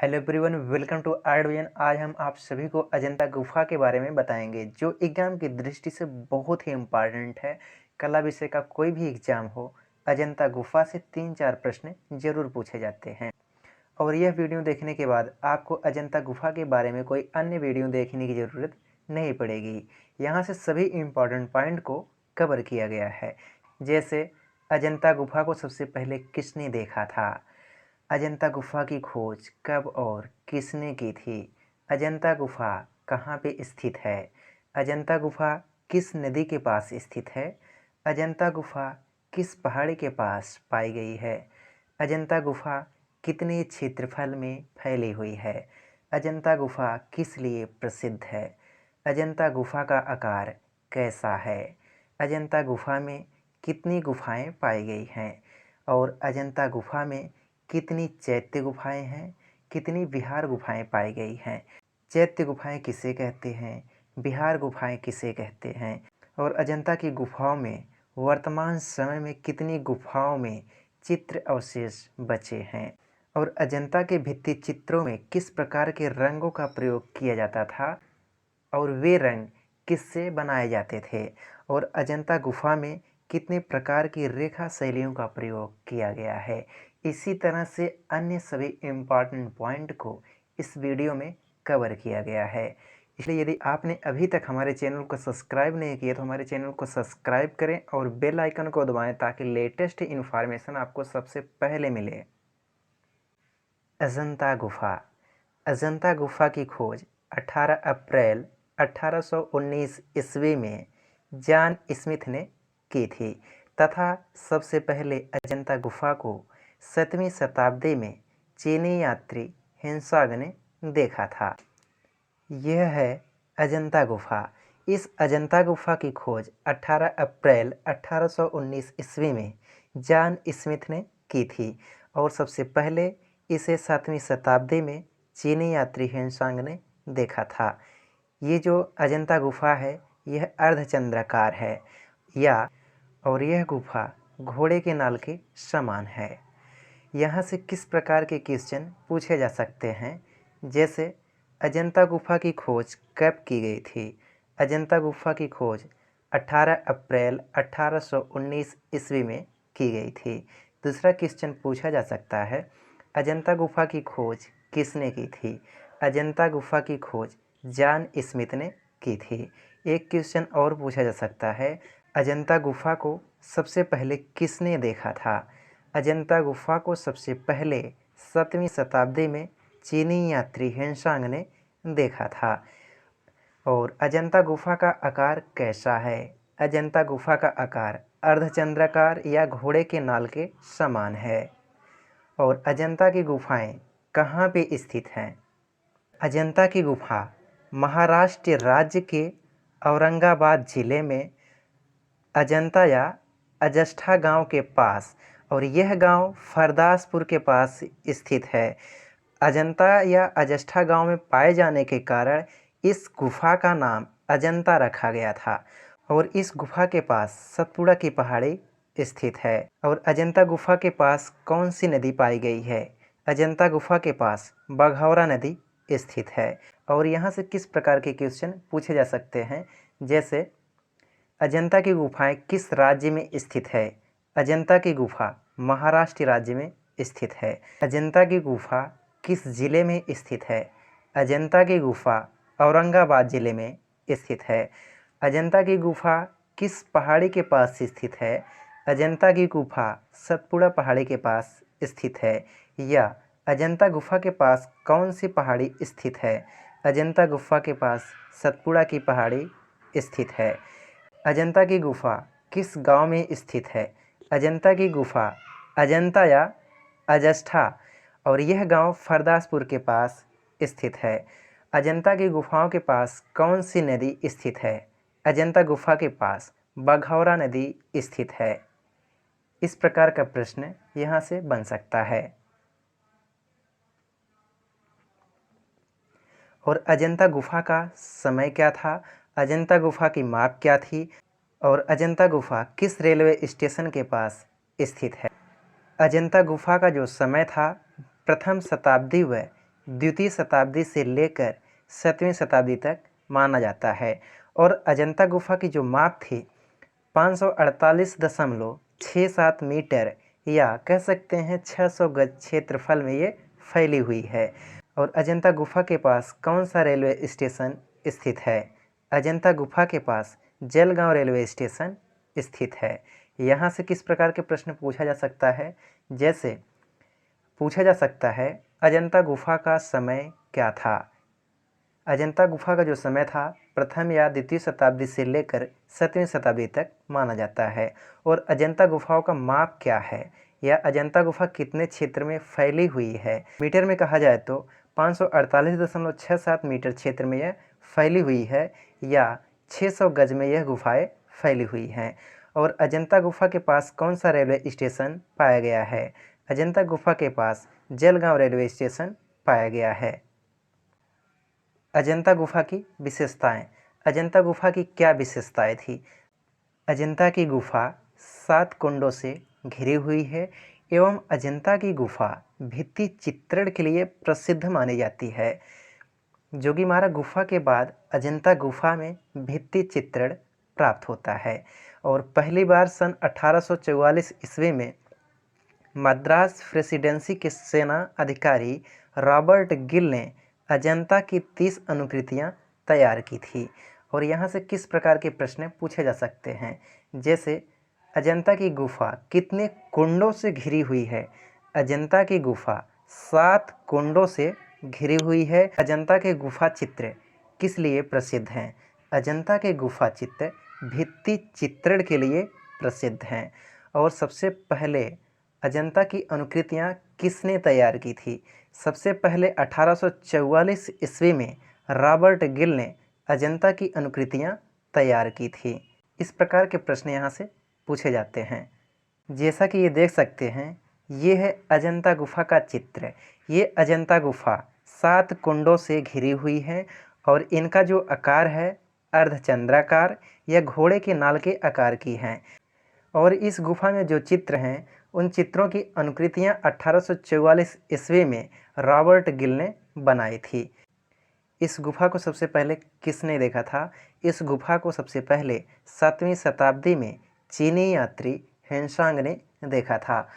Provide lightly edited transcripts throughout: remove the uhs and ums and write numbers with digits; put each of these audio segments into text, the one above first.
Hello everyone, welcome to आर्डविजन। आज हम आप सभी को अजंता गुफा के बारे में बताएंगे जो एग्जाम की दृष्टि से बहुत ही इम्पॉर्टेंट है। कला विषय का कोई भी एग्जाम हो, अजंता गुफा से 3-4 प्रश्न जरूर पूछे जाते हैं। और यह वीडियो देखने के बाद आपको अजंता गुफा के बारे में कोई अन्य वीडियो देखने की ज़रूरत नहीं पड़ेगी। यहाँ से सभी इम्पॉर्टेंट पॉइंट को कवर किया गया है। जैसे अजंता गुफा को सबसे पहले किसने देखा था, अजंता गुफा की खोज कब और किसने की थी, अजंता गुफा कहाँ पे स्थित है, अजंता गुफा किस नदी के पास स्थित है, अजंता गुफा किस पहाड़ी के पास पाई गई है, अजंता गुफा कितने क्षेत्रफल में फैली हुई है, अजंता गुफा किस लिए प्रसिद्ध है, अजंता गुफा का आकार कैसा है, अजंता गुफा में कितनी गुफाएं पाई गई हैं और अजंता गुफा में कितनी चैत्य गुफाएं हैं, कितनी विहार गुफाएं पाई गई हैं। चैत्य गुफाएं किसे कहते हैं, विहार गुफाएं किसे कहते हैं और अजंता की गुफाओं में वर्तमान समय में कितनी गुफाओं में चित्र अवशेष बचे हैं और अजंता के भित्ति चित्रों में किस प्रकार के रंगों का प्रयोग किया जाता था और वे रंग किससे बनाए जाते थे और अजंता गुफा में कितने प्रकार की रेखा शैलियों का प्रयोग किया गया है। इसी तरह से अन्य सभी इम्पॉर्टेंट पॉइंट को इस वीडियो में कवर किया गया है। इसलिए यदि आपने अभी तक हमारे चैनल को सब्सक्राइब नहीं किया तो हमारे चैनल को सब्सक्राइब करें और बेल आइकन को दबाएं ताकि लेटेस्ट इन्फॉर्मेशन आपको सबसे पहले मिले। अजंता गुफा। अजंता गुफा की खोज 18 अप्रैल 1819 ईस्वी में जॉन स्मिथ ने की थी तथा सबसे पहले अजंता गुफा को 7वीं शताब्दी में चीनी यात्री हिंसाग ने देखा था। यह है अजंता गुफा। इस अजंता गुफा की खोज 18 अप्रैल 1819 ईस्वी में जॉन स्मिथ ने की थी और सबसे पहले इसे 7वीं शताब्दी में चीनी यात्री हिंसांग ने देखा था। ये जो अजंता गुफा है यह अर्धचंद्राकार है और यह गुफा घोड़े के नाल के समान है। यहाँ से किस प्रकार के क्वेश्चन पूछे जा सकते हैं, जैसे अजंता गुफा की खोज कब की गई थी। अजंता गुफा की खोज 18 अप्रैल 1819 ईस्वी में की गई थी। दूसरा क्वेश्चन पूछा जा सकता है, अजंता गुफा की खोज किसने की थी। अजंता गुफा की खोज जॉन स्मिथ ने की थी। एक क्वेश्चन और पूछा जा सकता है, अजंता गुफा को सबसे पहले किसने देखा था। अजंता गुफा को सबसे पहले 7वीं शताब्दी में चीनी यात्री हिंसांग ने देखा था। और अजंता गुफा का आकार कैसा है। अजंता गुफा का आकार अर्धचंद्राकार या घोड़े के नाल के समान है। और अजंता की गुफाएं कहाँ पे स्थित हैं। अजंता की गुफा महाराष्ट्र राज्य के औरंगाबाद जिले में अजंता या अजष्ठा गांव के पास, और यह गांव फरदासपुर के पास स्थित है। अजंता या अजष्ठा गांव में पाए जाने के कारण इस गुफा का नाम अजंता रखा गया था। और इस गुफा के पास सतपुड़ा की पहाड़ी स्थित है। और अजंता गुफा के पास कौन सी नदी पाई गई है। अजंता गुफा के पास बघौरा नदी स्थित है। और यहाँ से किस प्रकार के क्वेश्चन पूछे जा सकते हैं, जैसे अजंता की गुफाएं किस राज्य में स्थित है। अजंता की गुफा महाराष्ट्र राज्य में स्थित है। अजंता की गुफा किस जिले में स्थित है। अजंता की गुफा औरंगाबाद जिले में स्थित है। अजंता की गुफा किस पहाड़ी के पास स्थित है। अजंता की गुफा सतपुड़ा पहाड़ी के पास स्थित है। या अजंता गुफा के पास कौन सी पहाड़ी स्थित है। अजंता गुफा के पास सतपुड़ा की पहाड़ी स्थित है। अजंता की गुफा किस गांव में स्थित है। अजंता की गुफा अजंता या अजष्ठा और यह गांव फरदासपुर के पास स्थित है। अजंता की गुफाओं के पास कौन सी नदी स्थित है। अजंता गुफा के पास बघौरा नदी स्थित है। इस प्रकार का प्रश्न यहाँ से बन सकता है। और अजंता गुफा का समय क्या था। अजंता गुफा की माप क्या थी और अजंता गुफा किस रेलवे स्टेशन के पास स्थित है। अजंता गुफा का जो समय था प्रथम शताब्दी व द्वितीय शताब्दी से लेकर 7वीं शताब्दी तक माना जाता है। और अजंता गुफा की जो माप थी 548.67 मीटर या कह सकते हैं 600 गज क्षेत्रफल में ये फैली हुई है। और अजंता गुफा के पास कौन सा रेलवे स्टेशन स्थित है? अजंता गुफा के पास जलगांव रेलवे स्टेशन स्थित है। यहाँ से किस प्रकार के प्रश्न पूछा जा सकता है? जैसे पूछा जा सकता है अजंता गुफा का समय क्या था? अजंता गुफा का जो समय था प्रथम या द्वितीय शताब्दी से लेकर 7वीं शताब्दी तक माना जाता है। और अजंता गुफाओं का माप क्या है या अजंता गुफा कितने क्षेत्र में फैली हुई है? मीटर में कहा जाए तो 548.67 मीटर क्षेत्र में यह फैली हुई है या 600 गज में यह गुफाएं फैली हुई हैं। और अजंता गुफा के पास कौन सा रेलवे स्टेशन पाया गया है? अजंता गुफा के पास जलगांव रेलवे स्टेशन पाया गया है। अजंता गुफा की विशेषताएं। अजंता गुफा की क्या विशेषताएं थी? अजंता की गुफा 7 कुंडों से घिरी हुई है एवं अजंता की गुफा भित्ति चित्रण के लिए प्रसिद्ध मानी जाती है। जोगीमारा गुफा के बाद अजंता गुफा में भित्ति चित्रण प्राप्त होता है। और पहली बार सन 1844 ईस्वी में मद्रास प्रेसिडेंसी के सेना अधिकारी रॉबर्ट गिल ने अजंता की 30 अनुकृतियां तैयार की थी। और यहाँ से किस प्रकार के प्रश्न पूछे जा सकते हैं? जैसे अजंता की गुफा कितने कुंडों से घिरी हुई है? अजंता की गुफा 7 कुंडों से घिरी हुई है। अजंता के गुफा चित्र किस लिए प्रसिद्ध हैं? अजंता के गुफा चित्र भित्ति चित्रण के लिए प्रसिद्ध हैं। और सबसे पहले अजंता की अनुकृतियाँ किसने तैयार की थी? सबसे पहले 1844 ईस्वी में रॉबर्ट गिल ने अजंता की अनुकृतियाँ तैयार की थी। इस प्रकार के प्रश्न यहाँ से पूछे जाते हैं। जैसा कि ये देख सकते हैं, ये है अजंता गुफा का चित्र। ये अजंता गुफा 7 कुंडों से घिरी हुई है और इनका जो आकार है अर्धचंद्राकार या घोड़े के नाल के आकार की हैं। और इस गुफा में जो चित्र हैं उन चित्रों की अनुकृतियाँ 1844 ईस्वी में रॉबर्ट गिल ने बनाई थी। इस गुफा को सबसे पहले किसने देखा था? इस गुफा को सबसे पहले 7वीं शताब्दी में चीनी यात्री हेनसांग ने देखा था।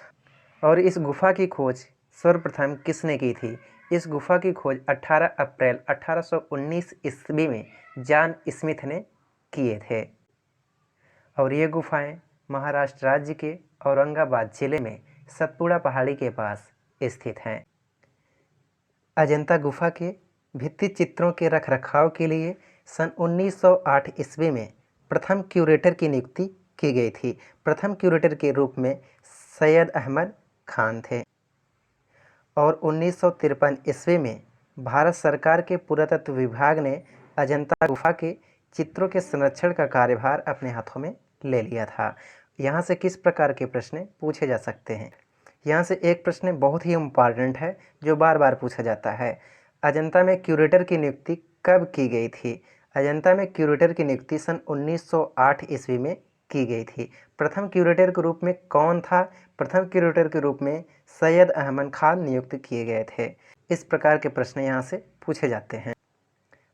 और इस गुफा की खोज सर्वप्रथम किसने की थी? इस गुफा की खोज 18 अप्रैल 1819 ईस्वी में जॉन स्मिथ ने किए थे। और ये गुफाएं महाराष्ट्र राज्य के औरंगाबाद जिले में सतपुड़ा पहाड़ी के पास स्थित हैं। अजंता गुफा के भित्ति चित्रों के रखरखाव के लिए सन 1908 ईस्वी में प्रथम क्यूरेटर की नियुक्ति की गई थी। प्रथम क्यूरेटर के रूप में सैयद अहमद खान थे। और 1953 ईस्वी में भारत सरकार के पुरातत्व विभाग ने अजंता गुफा के चित्रों के संरक्षण का कार्यभार अपने हाथों में ले लिया था। यहाँ से किस प्रकार के प्रश्न पूछे जा सकते हैं? यहाँ से एक प्रश्न बहुत ही इम्पॉर्टेंट है जो बार बार पूछा जाता है। अजंता में क्यूरेटर की नियुक्ति कब की गई थी? अजंता में क्यूरेटर की नियुक्ति सन 1908 ईस्वी में की गई थी। प्रथम क्यूरेटर के रूप में कौन था? प्रथम क्यूरेटर के रूप में सैयद अहमद खान नियुक्त किए गए थे। इस प्रकार के प्रश्न यहाँ से पूछे जाते हैं।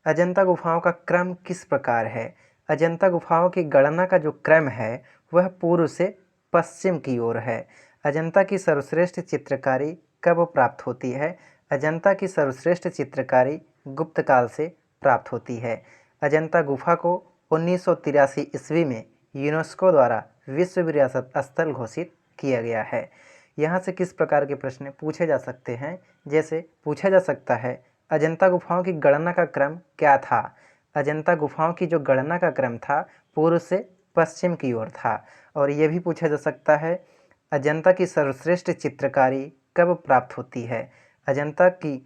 अजंता गुफाओं का क्रम किस प्रकार है? अजंता गुफाओं की गणना का जो क्रम है वह पूर्व से पश्चिम की ओर है। अजंता की सर्वश्रेष्ठ चित्रकारी कब प्राप्त होती है? अजंता की सर्वश्रेष्ठ चित्रकारी गुप्त काल से प्राप्त होती है। अजंता गुफा को 1983 ईस्वी में यूनेस्को द्वारा विश्व विरासत स्थल घोषित किया गया है। यहाँ से किस प्रकार के प्रश्न पूछे जा सकते हैं? जैसे पूछा जा सकता है अजंता गुफाओं की गणना का क्रम क्या था? अजंता गुफाओं की जो गणना का क्रम था पूर्व से पश्चिम की ओर था। और ये भी पूछा जा सकता है अजंता की सर्वश्रेष्ठ चित्रकारी कब प्राप्त होती है? अजंता की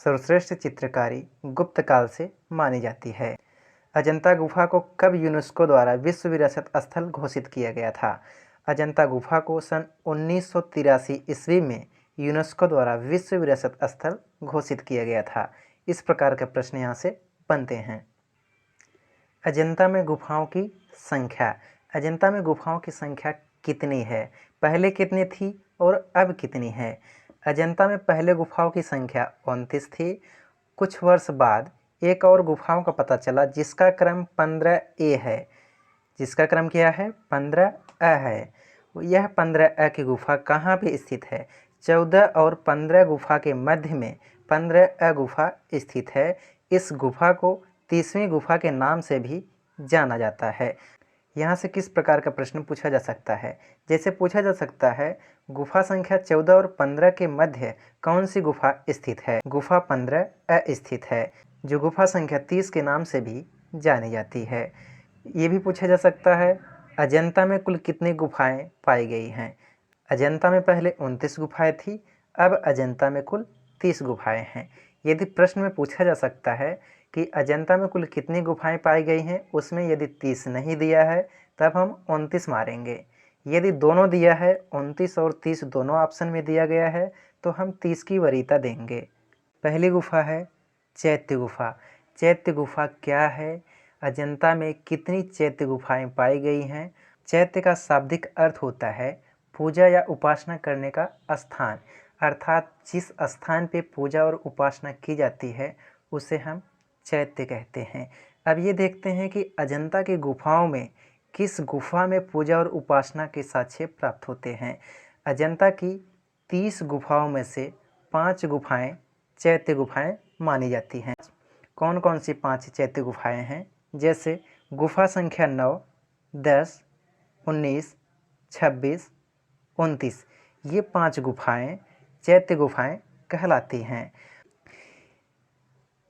सर्वश्रेष्ठ चित्रकारी गुप्त काल से मानी जाती है। अजंता गुफा को कब यूनेस्को द्वारा विश्व विरासत स्थल घोषित किया गया था? अजंता गुफा को सन 1983 ईस्वी में यूनेस्को द्वारा विश्व विरासत स्थल घोषित किया गया था। इस प्रकार के प्रश्न यहाँ से बनते हैं। अजंता में गुफाओं की संख्या। अजंता में गुफाओं की संख्या कितनी है? पहले कितनी थी और अब कितनी है? अजंता में पहले गुफाओं की संख्या 29 थी। कुछ वर्ष बाद एक और गुफाओं का पता चला जिसका क्रम 15A है। जिसका क्रम क्या है? 15A है। यह 15A की गुफा कहाँ पे स्थित है? 14 और 15 गुफा के मध्य में 15A गुफा स्थित है। इस गुफा को 30वीं गुफा के नाम से भी जाना जाता है। यहाँ से किस प्रकार का प्रश्न पूछा जा सकता है? जैसे पूछा जा सकता है, गुफा संख्या 14 और 15 के मध्य कौन सी गुफा स्थित है? गुफा 15A स्थित है, जो गुफा संख्या 30 के नाम से भी जानी जाती है। ये भी पूछा जा सकता है, अजंता में कुल कितनी गुफाएं पाई गई हैं? अजंता में पहले 29 गुफाएं थी, अब अजंता में कुल 30 गुफाएं हैं। यदि प्रश्न में पूछा जा सकता है कि अजंता में कुल कितनी गुफाएं पाई गई हैं, उसमें यदि 30 नहीं दिया है तब हम 29 मारेंगे। यदि दोनों दिया है, 29 और 30 दोनों ऑप्शन में दिया गया है, तो हम 30 की वरीयता देंगे। पहली गुफा है चैत्य गुफा। चैत्य गुफा क्या है? अजंता में कितनी चैत्य गुफाएं पाई गई हैं? चैत्य का शाब्दिक अर्थ होता है पूजा या उपासना करने का स्थान, अर्थात जिस स्थान पे पूजा और उपासना की जाती है उसे हम चैत्य कहते हैं। अब ये देखते हैं कि अजंता की गुफाओं में किस गुफा में पूजा और उपासना के साक्ष्य प्राप्त होते हैं। अजंता की 30 गुफाओं में से 5 गुफाएं चैत्य गुफाएं मानी जाती हैं। कौन कौन सी 5 चैत्य गुफाएं हैं? जैसे गुफा संख्या 9, 10, 19, 26, 29, ये 5 गुफाएं चैत्य गुफाएं कहलाती हैं।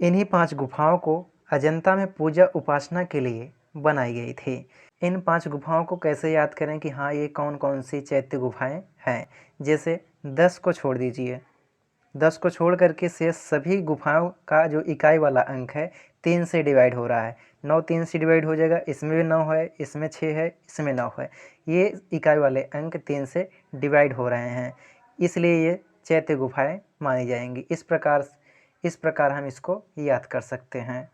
इन्हीं 5 गुफाओं को अजंता में पूजा उपासना के लिए बनाई गई थी। इन 5 गुफाओं को कैसे याद करें कि हाँ, ये कौन कौन सी चैत्य गुफाएं हैं? जैसे 10 को छोड़ दीजिए, 10 को छोड़ करके शेष सभी गुफाओं का जो इकाई वाला अंक है 3 से डिवाइड हो रहा है। 9 3 से डिवाइड हो जाएगा, इसमें भी 9 है, इसमें 6 है, इसमें 9 है। ये इकाई वाले अंक 3 से डिवाइड हो रहे हैं, इसलिए ये चैत्य गुफाएं मानी जाएंगी। इस प्रकार हम इसको याद कर सकते हैं।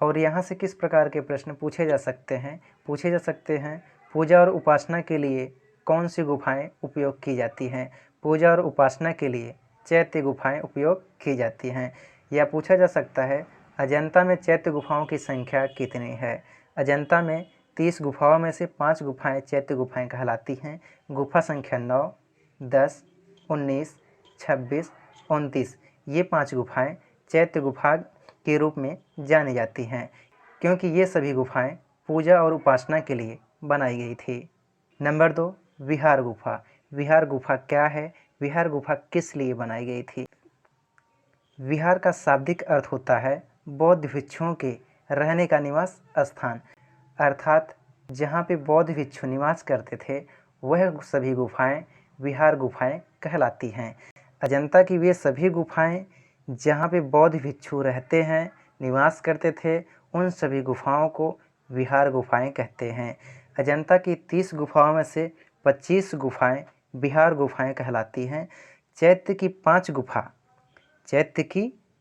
और यहाँ से किस प्रकार के प्रश्न पूछे जा सकते हैं? पूछे जा सकते हैं, पूजा और उपासना के लिए कौन सी गुफाएं उपयोग की जाती हैं? पूजा और उपासना के लिए चैत्य गुफाएं उपयोग की जाती हैं। या पूछा जा सकता है, अजंता में चैत्य गुफाओं की संख्या कितनी है? अजंता में 30 गुफाओं में से 5 गुफाएं चैत्य गुफाएं कहलाती हैं। गुफा संख्या 9, 10, 19, 26, 29, ये 5 गुफाएं चैत्य गुफा के रूप में जानी जाती हैं, क्योंकि ये सभी गुफाएं पूजा और उपासना के लिए बनाई गई थी। नंबर 2, विहार गुफा। विहार गुफा क्या है? विहार गुफा किस लिए बनाई गई थी? विहार का शाब्दिक अर्थ होता है बौद्ध भिक्षुओं के रहने का निवास स्थान, अर्थात जहाँ पे बौद्ध भिक्षु निवास करते थे वह सभी गुफाएं विहार गुफाएं कहलाती हैं। अजंता की वे सभी गुफाएं जहाँ पे बौद्ध भिक्षु रहते हैं, निवास करते थे, उन सभी गुफाओं को विहार गुफाएं कहते हैं। अजंता की 30 गुफाओं में से 25 गुफाएं विहार गुफाएं कहलाती हैं। चैत्य की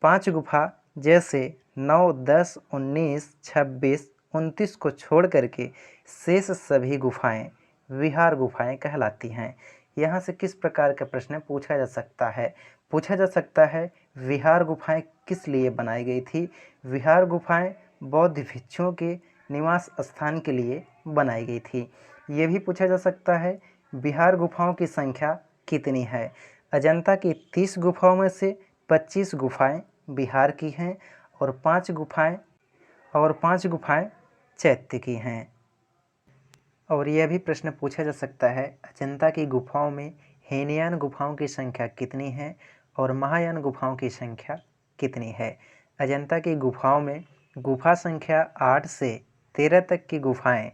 5 गुफा जैसे 9, 10, 19, 26, 29 को छोड़ करके शेष सभी गुफाएं विहार गुफाएं कहलाती हैं। यहाँ से किस प्रकार का प्रश्न पूछा जा सकता है? पूछा जा सकता है, विहार गुफाएं किस लिए बनाई गई थी? विहार गुफाएं बौद्ध भिक्षुओं के निवास स्थान के लिए बनाई गई थी। ये भी पूछा जा सकता है, विहार गुफाओं की संख्या कितनी है? अजंता की 30 गुफाओं में से 25 गुफाएं विहार की हैं और 5 गुफाएं चैत्य की हैं। और यह भी प्रश्न पूछा जा सकता है, अजंता की गुफाओं में हीनयान गुफाओं की संख्या कितनी है और महायान गुफाओं की संख्या कितनी है? अजंता की गुफाओं में गुफा संख्या 8 से 13 तक की गुफाएं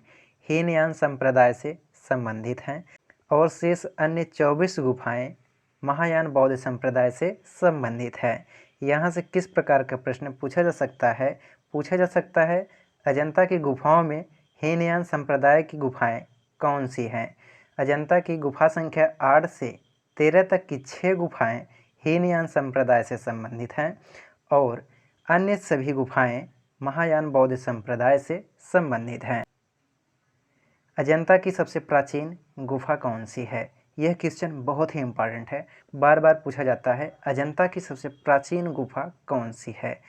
हीनयान संप्रदाय से संबंधित हैं और शेष अन्य 24 गुफाएं महायान बौद्ध संप्रदाय से संबंधित है। यहाँ से किस प्रकार का प्रश्न पूछा जा सकता है? पूछा जा सकता है, अजंता की गुफाओं में हीनयान संप्रदाय की गुफाएं कौन सी हैं? अजंता की गुफा संख्या 8 से 13 तक की 6 गुफाएं हीनयान संप्रदाय से संबंधित हैं और अन्य सभी गुफाएं महायान बौद्ध संप्रदाय से संबंधित हैं। अजंता की सबसे प्राचीन गुफा कौन सी है? यह क्वेश्चन बहुत ही इम्पॉर्टेंट है, बार बार पूछा जाता है। अजंता की सबसे प्राचीन गुफा कौन सी है?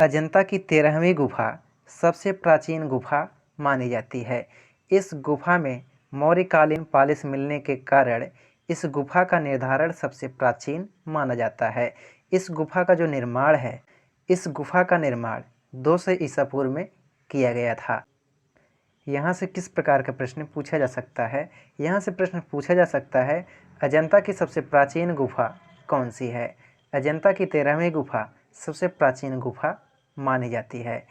अजंता की 13वीं गुफा सबसे प्राचीन गुफा मानी जाती है। इस गुफा में मौर्यकालीन पालिश मिलने के कारण इस गुफा का निर्धारण सबसे प्राचीन माना जाता है। इस गुफा का जो निर्माण है, इस गुफा का निर्माण 200 ईसा पूर्व में किया गया था। यहाँ से किस प्रकार का प्रश्न पूछा जा सकता है? यहाँ से प्रश्न पूछा जा सकता है, अजंता की सबसे प्राचीन गुफा कौन सी है? अजंता की 13वीं गुफा सबसे प्राचीन गुफा मानी जाती है।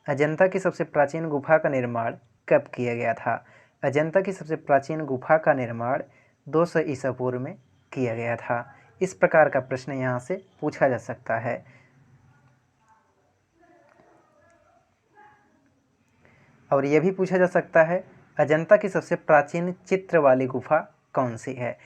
अजंता की सबसे प्राचीन गुफा का निर्माण कब किया गया था? अजंता की सबसे प्राचीन गुफा का निर्माण 200 ईसा पूर्व में किया गया था। इस प्रकार का प्रश्न यहाँ से पूछा जा सकता है। और यह भी पूछा जा सकता है, अजंता की सबसे प्राचीन चित्र वाली गुफा कौन सी है?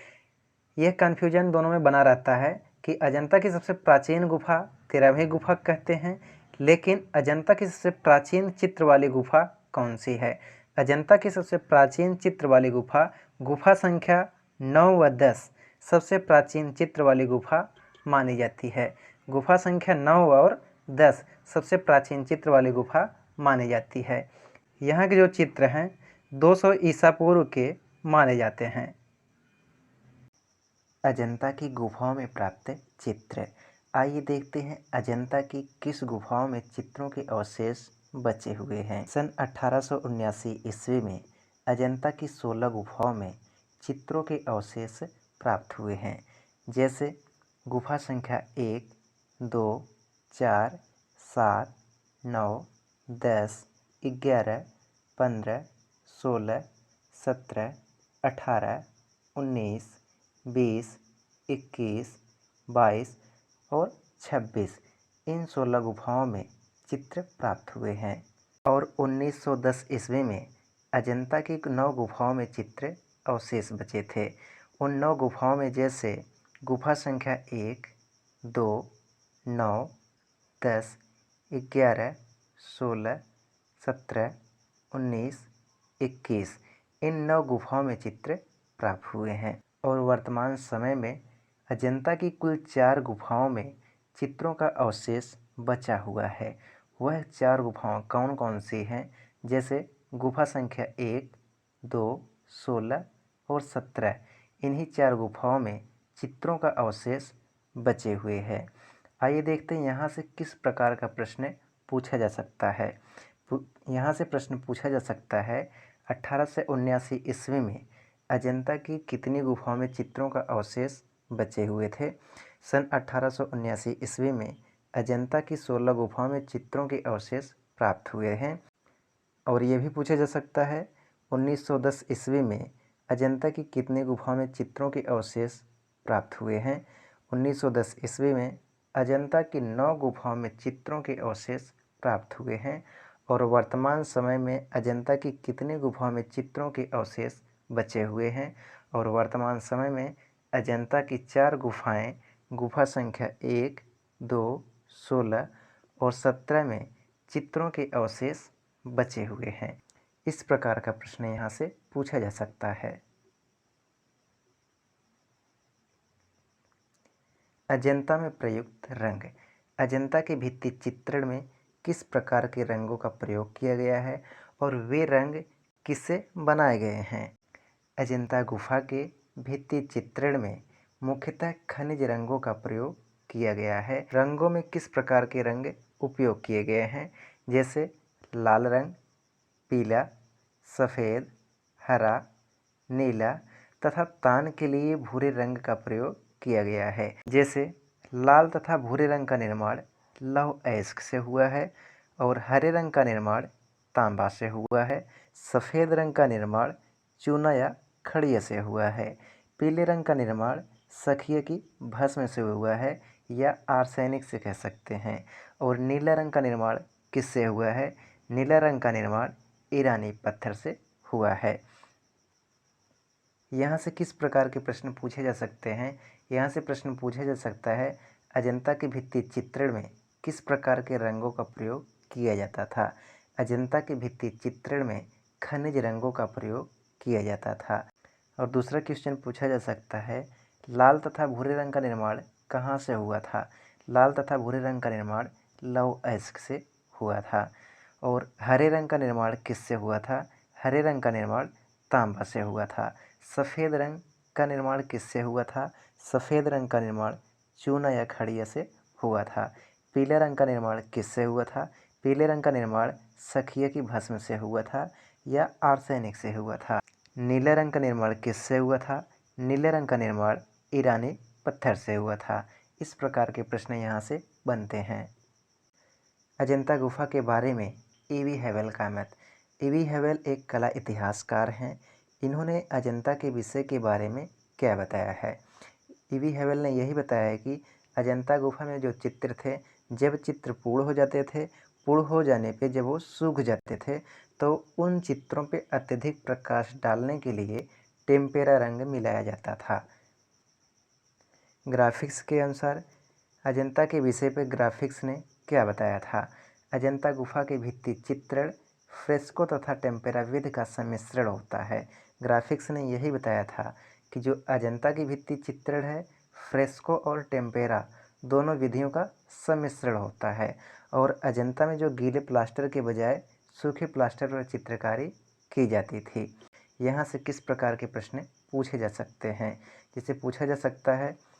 यह कन्फ्यूजन दोनों में बना रहता है कि अजंता की सबसे प्राचीन गुफा 13वीं गुफा कहते हैं, लेकिन अजंता की सबसे प्राचीन चित्र वाली गुफा कौन सी है? अजंता की सबसे प्राचीन चित्र वाली गुफा, गुफा संख्या 9 व 10 सबसे प्राचीन चित्र वाली गुफा मानी जाती है। गुफा संख्या 9 और 10 सबसे प्राचीन चित्र वाली गुफा मानी जाती है। यहाँ के जो चित्र हैं 200 ईसा पूर्व के माने जाते हैं। अजंता की गुफाओं में प्राप्त चित्र। आइए देखते हैं अजंता की किस गुफाओं में चित्रों के अवशेष बचे हुए हैं। सन 1879 ईस्वी में अजंता की 16 गुफाओं में चित्रों के अवशेष प्राप्त हुए हैं, जैसे गुफा संख्या 1, 2, 4, 7, 9, 10, 11, 15, 16, 17, 18, 19, 20, 21, 22 और 26। इन 16 गुफाओं में चित्र प्राप्त हुए हैं। और 1910 ईस्वी में अजंता की 9 गुफाओं में चित्र अवशेष बचे थे। उन 9 गुफाओं में जैसे गुफा संख्या 1, 2, 9, 10, 11, 16, 17, 19, 21 इन 9 गुफाओं में चित्र प्राप्त हुए हैं। और वर्तमान समय में अजंता की कुल 4 गुफाओं में चित्रों का अवशेष बचा हुआ है। वह 4 गुफाएं कौन कौन सी हैं? जैसे गुफा संख्या 1, 2, 16 और 17। इन्हीं 4 गुफाओं में चित्रों का अवशेष बचे हुए हैं। आइए देखते हैं यहाँ से किस प्रकार का प्रश्न पूछा जा सकता है। यहाँ से प्रश्न पूछा जा सकता है, 1879 ईस्वी में अजंता की कितनी गुफाओं में चित्रों का अवशेष बचे हुए थे? सन 1879 ईस्वी में अजंता की 16 गुफाओं में चित्रों के अवशेष प्राप्त हुए हैं। और ये भी पूछा जा सकता है, 1910 ईस्वी में अजंता की कितनी गुफाओं में चित्रों के अवशेष प्राप्त हुए हैं? 1910 ईस्वी में अजंता की 9 गुफाओं में चित्रों के अवशेष प्राप्त हुए हैं। और वर्तमान समय में अजंता की कितनी गुफाओं में चित्रों के अवशेष बचे हुए हैं? और वर्तमान समय में अजंता की 4 गुफाएं गुफा संख्या 1, 2, 16 और 17 में चित्रों के अवशेष बचे हुए हैं। इस प्रकार का प्रश्न यहाँ से पूछा जा सकता है। अजंता में प्रयुक्त रंग। अजंता के भित्ति चित्रण में किस प्रकार के रंगों का प्रयोग किया गया है और वे रंग किससे बनाए गए हैं? अजंता गुफा के भित्ति चित्रण में मुख्यतः खनिज रंगों का प्रयोग किया गया है। रंगों में किस प्रकार के रंग उपयोग किए गए हैं? जैसे लाल रंग, पीला, सफ़ेद, हरा, नीला तथा तान के लिए भूरे रंग का प्रयोग किया गया है। जैसे लाल तथा भूरे रंग का निर्माण लौह अयस्क से हुआ है और हरे रंग का निर्माण तांबा से हुआ है। सफ़ेद रंग का निर्माण चूना या खड़िया से हुआ है। पीले रंग का निर्माण सखिए की भस्म से हुआ है या आर्सेनिक से कह सकते हैं। और नीला रंग का निर्माण किससे हुआ है? नीला रंग का निर्माण ईरानी पत्थर से हुआ है। यहाँ से किस प्रकार के प्रश्न पूछे जा सकते हैं? यहाँ से प्रश्न पूछा जा सकता है, अजंता के भित्ति चित्रण में किस प्रकार के रंगों का प्रयोग किया जाता था? अजंता के भित्ति चित्रण में खनिज रंगों का प्रयोग किया जाता था। और दूसरा क्वेश्चन पूछा जा सकता है, लाल तथा भूरे रंग का निर्माण कहाँ से हुआ था? लाल तथा भूरे रंग का निर्माण लौह अयस्क से हुआ था। और हरे रंग का निर्माण किससे हुआ था? हरे रंग का निर्माण तांबा से हुआ था। सफ़ेद रंग का निर्माण किससे हुआ था? सफ़ेद रंग का निर्माण चूना या खड़िया से हुआ था। पीले रंग का निर्माण किससे हुआ था? पीले रंग का निर्माण सखिया की भस्म से हुआ था या आर्सेनिक से हुआ था। नीले रंग का निर्माण किससे हुआ था? नीले रंग का निर्माण ईरानी पत्थर से हुआ था। इस प्रकार के प्रश्न यहाँ से बनते हैं। अजंता गुफा के बारे में ईवी हैवेल का मत। ईवी हैवेल एक कला इतिहासकार हैं। इन्होंने अजंता के विषय के बारे में क्या बताया है? ईवी हैवेल ने यही बताया है कि अजंता गुफा में जो चित्र थे, जब चित्र पूर्ण हो जाते थे, पूर्ण हो जाने पे जब वो सूख जाते थे, तो उन चित्रों पे अत्यधिक प्रकाश डालने के लिए टेम्पेरा रंग मिलाया जाता था। ग्राफिक्स के अनुसार अजंता के विषय पर ग्राफिक्स ने क्या बताया था? अजंता गुफा के भित्ति चित्रण फ्रेस्को तथा टेम्पेरा विधि का सम्मिश्रण होता है। ग्राफिक्स ने यही बताया था कि जो अजंता की भित्ति चित्रण है, फ्रेस्को और टेम्पेरा दोनों विधियों का सम्मिश्रण होता है। और अजंता में जो गीले प्लास्टर के बजाय सूखे प्लास्टर पर चित्रकारी की जाती थी। यहाँ से किस प्रकार के प्रश्न पूछे जा सकते हैं? जिसे पूछा जा सकता है,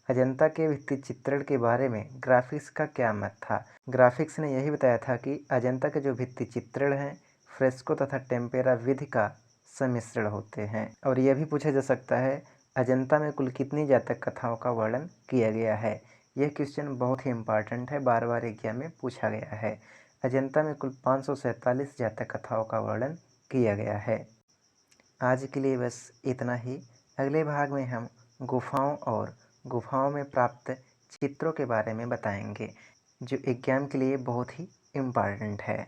अजंता के भित्ति चित्रण के बारे में ग्राफिक्स का क्या मत था? ग्राफिक्स ने यही बताया था कि अजंता के जो भित्ति चित्रण हैं, फ्रेस्को तथा टेम्पेरा विधि का सम्मिश्रण होते हैं। और यह भी पूछा जा सकता है, अजंता में कुल कितनी जातक कथाओं का वर्णन किया गया है? यह क्वेश्चन बहुत ही इम्पॉर्टेंट है, बार बार एग्जाम में पूछा गया है। अजंता में कुल 547 जातक कथाओं का वर्णन किया गया है। आज के लिए बस इतना ही। अगले भाग में हम गुफाओं में प्राप्त चित्रों के बारे में बताएंगे, जो एग्जाम के लिए बहुत ही इम्पॉर्टेंट है।